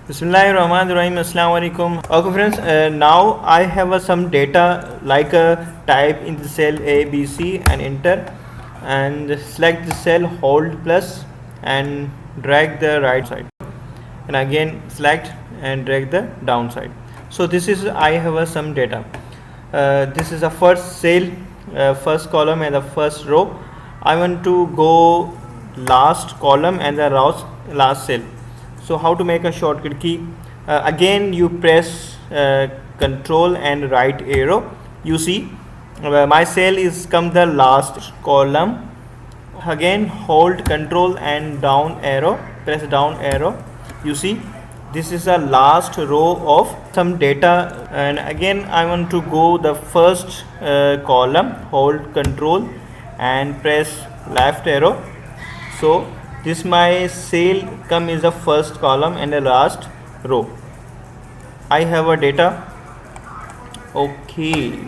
Bismillahirrahmanirrahim. Assalamu alaikum. Okay, friends. Now I have some data like type in the cell A, B, C and enter, and select the cell, hold plus and drag the right side, and again select and drag the down side. So this is I have some data. This is the first cell, first column and the first row. I want to go last column and the last cell. So how to make a shortcut key? Again you press control and right arrow. You see my cell is come the last column. Again hold control and down arrow, press down arrow. You see this is the last row of some data, and again I want to go the first column, hold control and press left arrow. So this my cell come is the first column and the last row. I have a data. Okay,